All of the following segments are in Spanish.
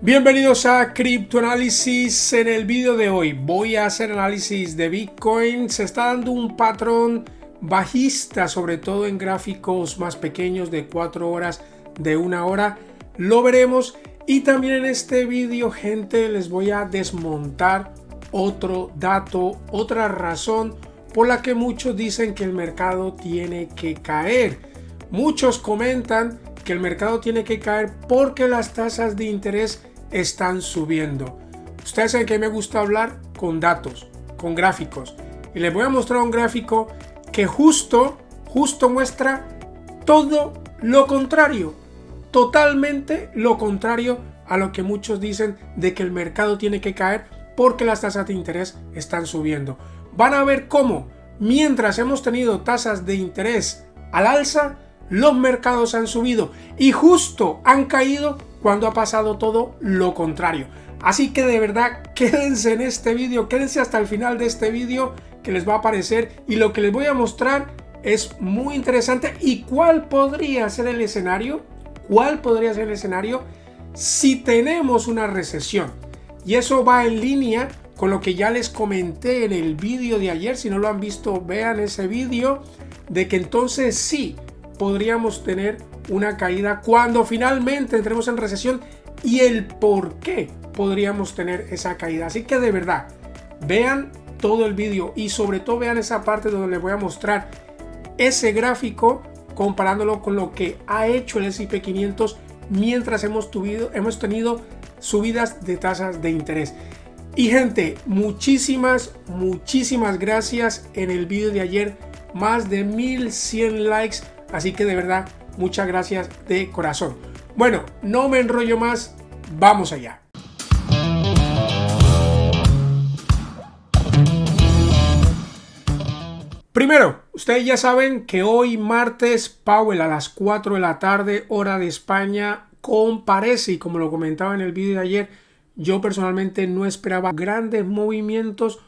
Bienvenidos a Criptoanálisis. En el vídeo de hoy voy a hacer análisis de Bitcoin. Se está dando un patrón bajista, sobre todo en gráficos más pequeños de 4 horas, de 1 hora. Lo veremos. Y también en este vídeo, gente, les voy a desmontar otro dato, otra razón por la que muchos dicen que el mercado tiene que caer. Muchos comentan que el mercado tiene que caer porque las tasas de interés están subiendo. Ustedes saben que me gusta hablar con datos, con gráficos, y les voy a mostrar un gráfico que justo muestra todo lo contrario, totalmente lo contrario a lo que muchos dicen de que el mercado tiene que caer porque las tasas de interés están subiendo. Van a ver cómo mientras hemos tenido tasas de interés al alza, los mercados han subido y justo han caído cuando ha pasado todo lo contrario. Así que de verdad quédense en este vídeo, quédense hasta el final de este vídeo que les va a aparecer, y lo que les voy a mostrar es muy interesante. ¿Y cuál podría ser el escenario? ¿Cuál podría ser el escenario si tenemos una recesión? Y eso va en línea con lo que ya les comenté en el vídeo de ayer. Si no lo han visto, vean ese vídeo, de que entonces sí podríamos tener una caída cuando finalmente entremos en recesión, y el por qué podríamos tener esa caída. Así que de verdad vean todo el vídeo y sobre todo vean esa parte donde les voy a mostrar ese gráfico comparándolo con lo que ha hecho el S&P 500 mientras hemos tenido subidas de tasas de interés. Y gente, muchísimas gracias. En el vídeo de ayer más de 1100 likes, así que de verdad muchas gracias de corazón. Bueno, no me enrollo más, vamos allá. Primero, ustedes ya saben que hoy martes Powell a las 4 de la tarde, hora de España, comparece, y como lo comentaba en el vídeo de ayer, yo personalmente no esperaba grandes movimientos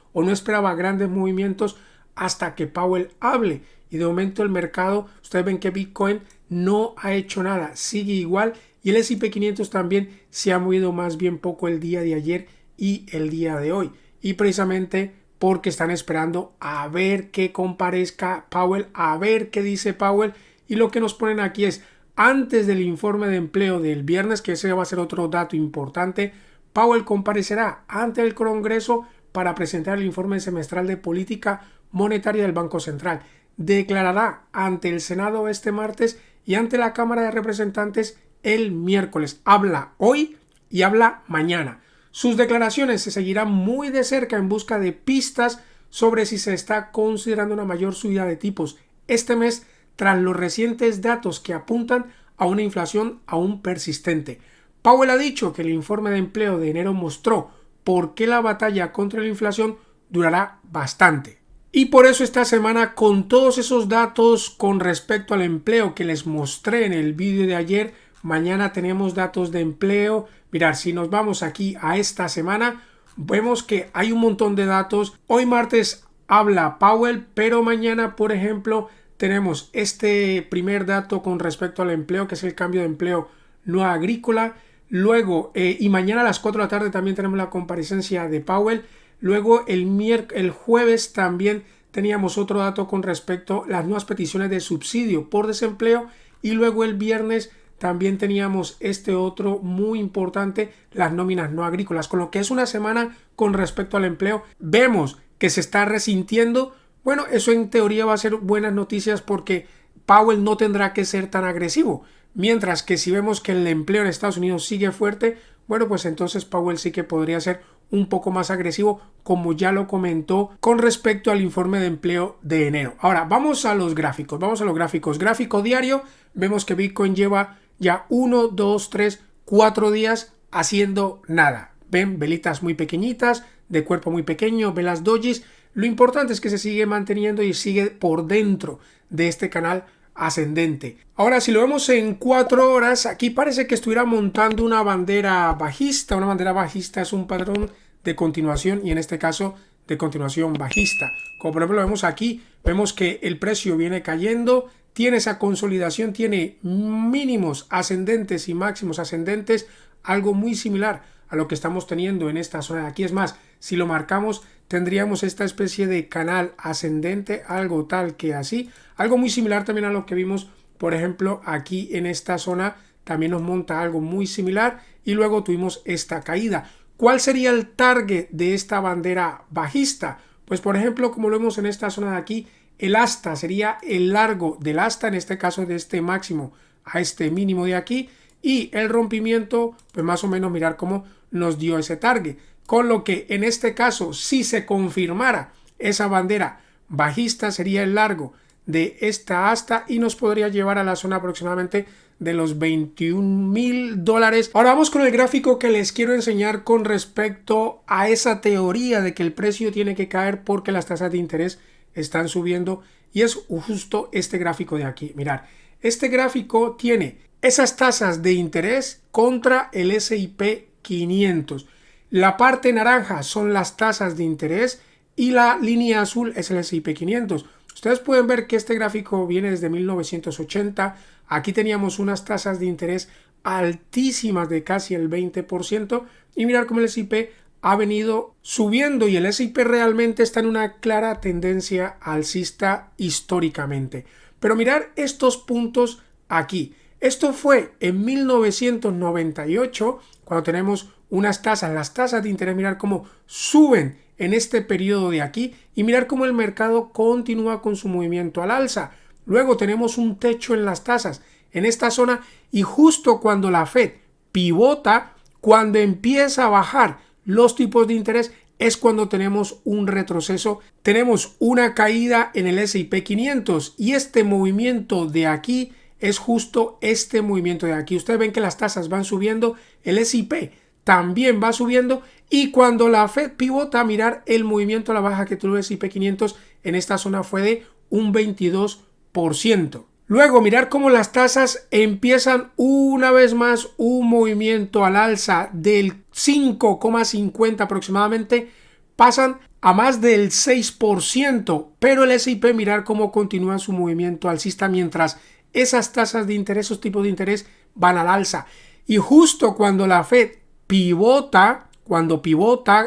hasta que Powell hable. Y de momento el mercado, ustedes ven que Bitcoin no ha hecho nada, sigue igual, y el S&P 500 también se ha movido más bien poco el día de ayer y el día de hoy. Y precisamente porque están esperando a ver que comparezca Powell, a ver qué dice Powell. Y lo que nos ponen aquí es, antes del informe de empleo del viernes, que ese va a ser otro dato importante, Powell comparecerá ante el Congreso para presentar el informe semestral de política monetaria del Banco Central. Declarará ante el Senado este martes y ante la Cámara de Representantes el miércoles. Habla hoy y habla mañana. Sus declaraciones se seguirán muy de cerca en busca de pistas sobre si se está considerando una mayor subida de tipos este mes, tras los recientes datos que apuntan a una inflación aún persistente. Powell ha dicho que el informe de empleo de enero mostró por qué la batalla contra la inflación durará bastante. Y por eso esta semana, con todos esos datos con respecto al empleo que les mostré en el vídeo de ayer, mañana tenemos datos de empleo. Mirad, si nos vamos aquí a esta semana, vemos que hay un montón de datos. Hoy martes habla Powell, pero mañana, por ejemplo, tenemos este primer dato con respecto al empleo, que es el cambio de empleo no agrícola. Luego, y mañana a las 4 de la tarde también tenemos la comparecencia de Powell. Luego el jueves también teníamos otro dato con respecto a las nuevas peticiones de subsidio por desempleo. Y luego el viernes también teníamos este otro muy importante, las nóminas no agrícolas. Con lo que es una semana con respecto al empleo, vemos que se está resintiendo. Bueno, eso en teoría va a ser buenas noticias porque Powell no tendrá que ser tan agresivo. Mientras que si vemos que el empleo en Estados Unidos sigue fuerte, bueno, pues entonces Powell sí que podría ser un poco más agresivo, como ya lo comentó con respecto al informe de empleo de enero. Ahora, vamos a los gráficos. Gráfico diario, vemos que Bitcoin lleva ya 1, 2, 3, 4 días haciendo nada. Ven velitas muy pequeñitas, de cuerpo muy pequeño, velas dojis. Lo importante es que se sigue manteniendo y sigue por dentro de este canal ascendente. Ahora, si lo vemos en 4 horas, aquí parece que estuviera montando una bandera bajista. Una bandera bajista es un patrón de continuación, y en este caso de continuación bajista. Como por ejemplo lo vemos aquí, vemos que el precio viene cayendo, tiene esa consolidación, tiene mínimos ascendentes y máximos ascendentes algo muy similar a lo que estamos teniendo en esta zona de aquí. Es más, si lo marcamos tendríamos esta especie de canal ascendente, algo tal que así, algo muy similar también a lo que vimos, por ejemplo, aquí en esta zona también nos monta algo muy similar y luego tuvimos esta caída. ¿Cuál sería el target de esta bandera bajista? Pues por ejemplo, como lo vemos en esta zona de aquí, el asta sería el largo del asta, en este caso de este máximo a este mínimo de aquí, y el rompimiento, pues más o menos mirar cómo nos dio ese target. Con lo que en este caso, si se confirmara esa bandera bajista, sería el largo de esta asta y nos podría llevar a la zona aproximadamente de los $21,000. Ahora vamos con el gráfico que les quiero enseñar con respecto a esa teoría de que el precio tiene que caer porque las tasas de interés están subiendo, y es justo este gráfico de aquí. Mirad, este gráfico tiene esas tasas de interés contra el S&P 500. La parte naranja son las tasas de interés y la línea azul es el S&P 500. Ustedes pueden ver que este gráfico viene desde 1980. Aquí teníamos unas tasas de interés altísimas de casi el 20% y mirar cómo el S&P ha venido subiendo y el S&P realmente está en una clara tendencia alcista históricamente. Pero mirar estos puntos aquí. Esto fue en 1998 cuando tenemos unas tasas, las tasas de interés, mirar cómo suben en este periodo de aquí y mirar cómo el mercado continúa con su movimiento al alza. Luego tenemos un techo en las tasas en esta zona y justo cuando la Fed pivota, cuando empieza a bajar los tipos de interés, es cuando tenemos un retroceso, tenemos una caída en el S&P 500 y este movimiento de aquí es justo este movimiento de aquí. Ustedes ven que las tasas van subiendo, el S&P también va subiendo y cuando la Fed pivota, mirar el movimiento a la baja que tuvo el S&P 500 en esta zona fue de un 22%. Luego mirar cómo las tasas empiezan una vez más un movimiento al alza del 5,50 aproximadamente, pasan a más del 6%, pero el S&P mirar cómo continúa su movimiento alcista mientras esas tasas de interés, esos tipos de interés van al alza. Y justo cuando la Fed pivota,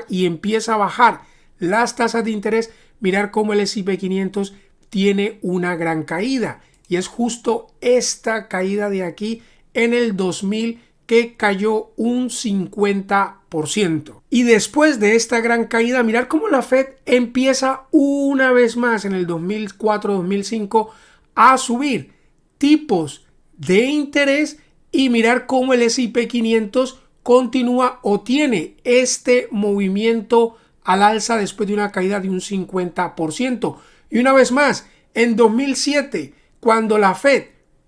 y empieza a bajar las tasas de interés, mirar cómo el S&P 500 tiene una gran caída. Y es justo esta caída de aquí en el 2000 que cayó un 50%. Y después de esta gran caída, mirar cómo la Fed empieza una vez más en el 2004-2005 a subir tipos de interés y mirar cómo el S&P 500 continúa o tiene este movimiento al alza después de una caída de un 50%. Y una vez más, en 2007, cuando la Fed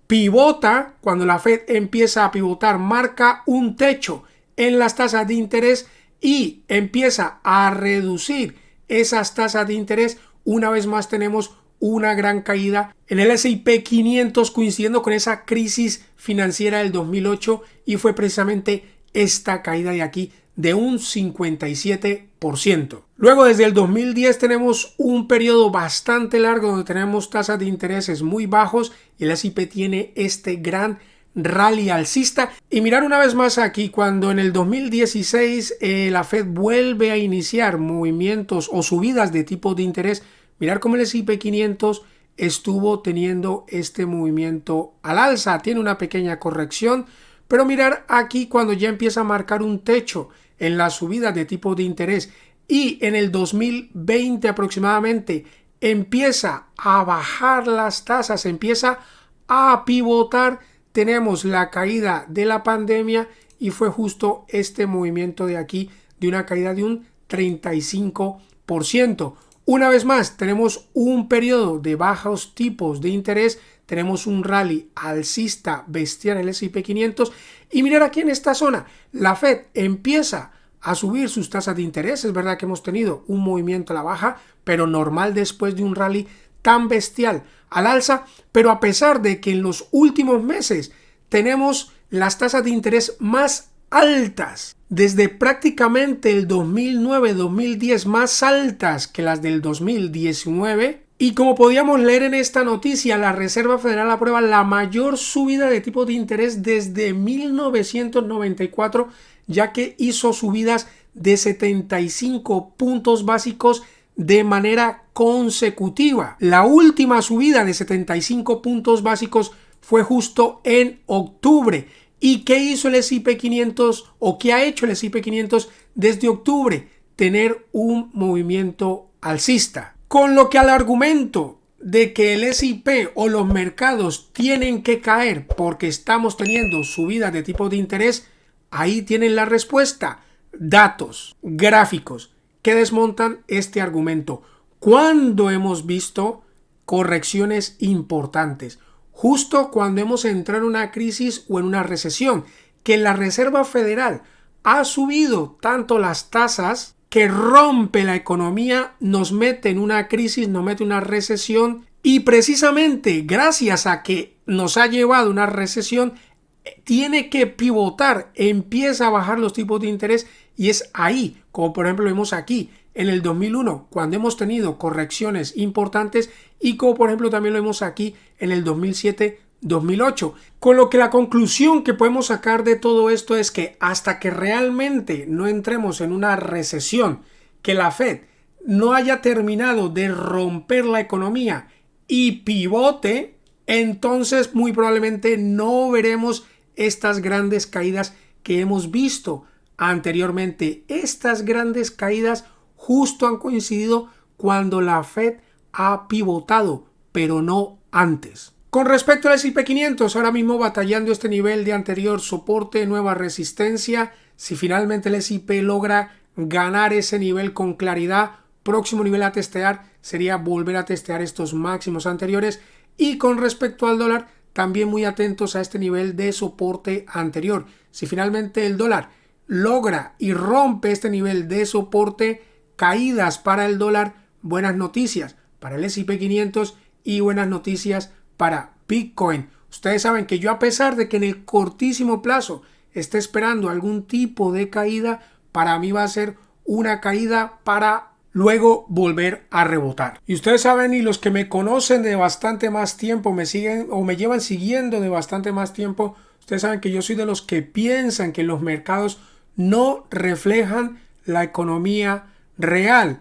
pivota, cuando la Fed empieza a pivotar, marca un techo en las tasas de interés y empieza a reducir esas tasas de interés, una vez más tenemos una gran caída en el S&P 500 coincidiendo con esa crisis financiera del 2008 y fue precisamente esta caída de aquí de un 57%. Luego desde el 2010 tenemos un periodo bastante largo donde tenemos tasas de intereses muy bajos y el S&P tiene este gran rally alcista. Y mirar una vez más aquí cuando en el 2016 la Fed vuelve a iniciar movimientos o subidas de tipo de interés, mirar cómo el S&P 500 estuvo teniendo este movimiento al alza, tiene una pequeña corrección, pero mirar aquí cuando ya empieza a marcar un techo en la subida de tipo de interés y en el 2020 aproximadamente empieza a bajar las tasas, empieza a pivotar, tenemos la caída de la pandemia y fue justo este movimiento de aquí de una caída de un 35%. Una vez más tenemos un periodo de bajos tipos de interés, tenemos un rally alcista bestial en el S&P 500 y mirar aquí en esta zona, la Fed empieza a subir sus tasas de interés. Es verdad que hemos tenido un movimiento a la baja, pero normal después de un rally tan bestial al alza, pero a pesar de que en los últimos meses tenemos las tasas de interés más altas desde prácticamente el 2009-2010, más altas que las del 2019, Y como podíamos leer en esta noticia, la Reserva Federal aprueba la mayor subida de tipos de interés desde 1994, ya que hizo subidas de 75 puntos básicos de manera consecutiva. La última subida de 75 puntos básicos fue justo en octubre. ¿Y qué hizo el S&P 500 o qué ha hecho el S&P 500 desde octubre? Tener un movimiento alcista. Con lo que al argumento de que el S&P o los mercados tienen que caer porque estamos teniendo subidas de tipo de interés, ahí tienen la respuesta. Datos, gráficos que desmontan este argumento. ¿Cuándo hemos visto correcciones importantes? Justo cuando hemos entrado en una crisis o en una recesión, que la Reserva Federal ha subido tanto las tasas que rompe la economía, nos mete en una crisis, nos mete en una recesión, y precisamente gracias a que nos ha llevado a una recesión, tiene que pivotar, empieza a bajar los tipos de interés, y es ahí, como por ejemplo vemos aquí en el 2001, cuando hemos tenido correcciones importantes, y como por ejemplo también lo vemos aquí en el 2007-2008. Con lo que la conclusión que podemos sacar de todo esto es que hasta que realmente no entremos en una recesión, que la Fed no haya terminado de romper la economía y pivote, entonces muy probablemente no veremos estas grandes caídas que hemos visto anteriormente. Estas grandes caídas justo han coincidido cuando la Fed ha pivotado, pero no antes. Con respecto al S&P 500, ahora mismo batallando este nivel de anterior soporte, nueva resistencia. Si finalmente el S&P logra ganar ese nivel con claridad, próximo nivel a testear sería volver a testear estos máximos anteriores. Y con respecto al dólar, también muy atentos a este nivel de soporte anterior. Si finalmente el dólar logra y rompe este nivel de soporte, caídas para el dólar, buenas noticias para el S&P 500 y buenas noticias para Bitcoin. Ustedes saben que yo, a pesar de que en el cortísimo plazo esté esperando algún tipo de caída, para mí va a ser una caída para luego volver a rebotar. Y ustedes saben, y los que me conocen de bastante más tiempo, me siguen o me llevan siguiendo de bastante más tiempo, ustedes saben que yo soy de los que piensan que los mercados no reflejan la economía real.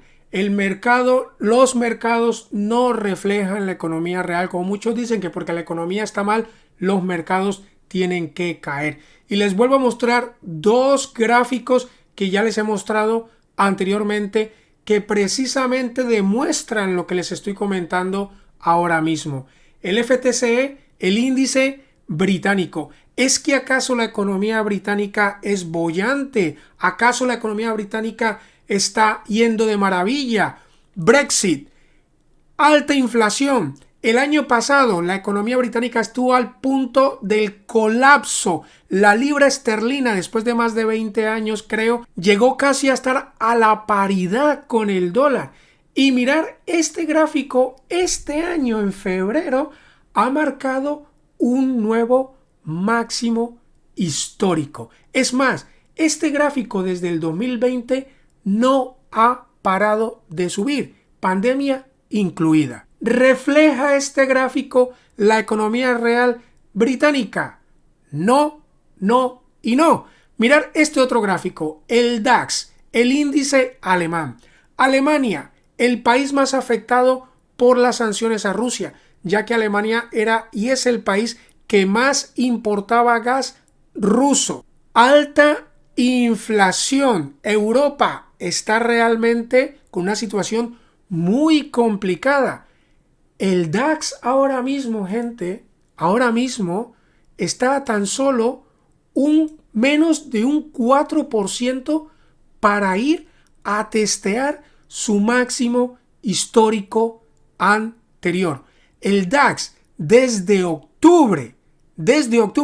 Los mercados no reflejan la economía real, como muchos dicen que porque la economía está mal, los mercados tienen que caer. Y les vuelvo a mostrar dos gráficos que ya les he mostrado anteriormente, que precisamente demuestran lo que les estoy comentando ahora mismo. El FTSE, el índice británico. ¿Es que acaso la economía británica es boyante? ¿Acaso la economía británica está yendo de maravilla? Brexit, alta inflación. El año pasado la economía británica estuvo al punto del colapso. La libra esterlina, después de más de 20 años creo, llegó casi a estar a la paridad con el dólar. Y mirar este gráfico, este año en febrero ha marcado un nuevo máximo histórico. Es más, este gráfico desde el 2020 no ha parado de subir, pandemia incluida. ¿Refleja este gráfico la economía real británica? No, no y no. Mirar este otro gráfico, el DAX, el índice alemán. Alemania, el país más afectado por las sanciones a Rusia, ya que Alemania era y es el país que más importaba gas ruso. Alta inflación. Europa está realmente con una situación muy complicada. El DAX ahora mismo, gente, ahora mismo está tan solo menos de un 4% para ir a testear su máximo histórico anterior. El DAX desde octubre,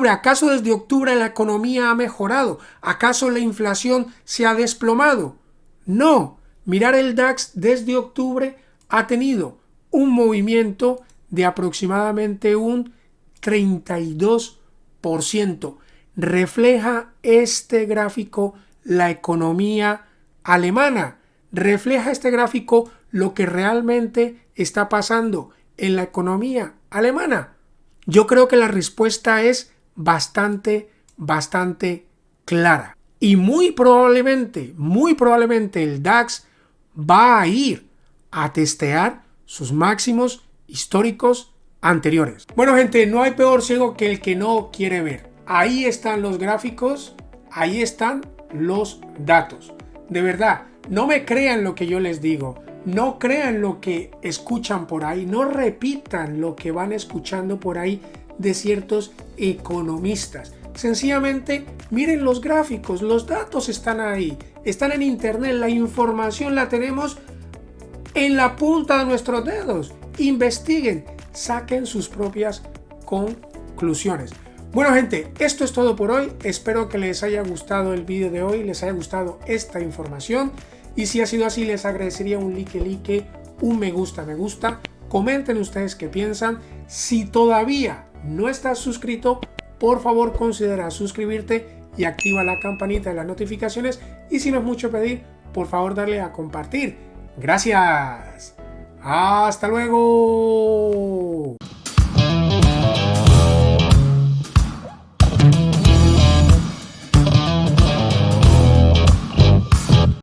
¿acaso desde octubre la economía ha mejorado? ¿Acaso la inflación se ha desplomado? No, mirar el DAX desde octubre ha tenido un movimiento de aproximadamente un 32%. Refleja este gráfico la economía alemana. ¿Refleja este gráfico lo que realmente está pasando en la economía alemana? Yo creo que la respuesta es bastante clara. Y muy probablemente el DAX va a ir a testear sus máximos históricos anteriores. Bueno, gente, no hay peor ciego que el que no quiere ver. Ahí están los gráficos, ahí están los datos. De verdad, no me crean lo que yo les digo, no crean lo que escuchan por ahí, no repitan lo que van escuchando por ahí de ciertos economistas. Sencillamente miren los gráficos, los datos están ahí, están en internet, la información la tenemos en la punta de nuestros dedos. Investiguen, saquen sus propias conclusiones. Bueno, gente, esto es todo por hoy. Espero que les haya gustado el vídeo de hoy, les haya gustado esta información. Y si ha sido así, les agradecería un like, un me gusta. Comenten ustedes qué piensan. Si todavía no estás suscrito, por favor considera suscribirte y activa la campanita de las notificaciones. Y si no es mucho pedir, por favor darle a compartir. Gracias. Hasta luego.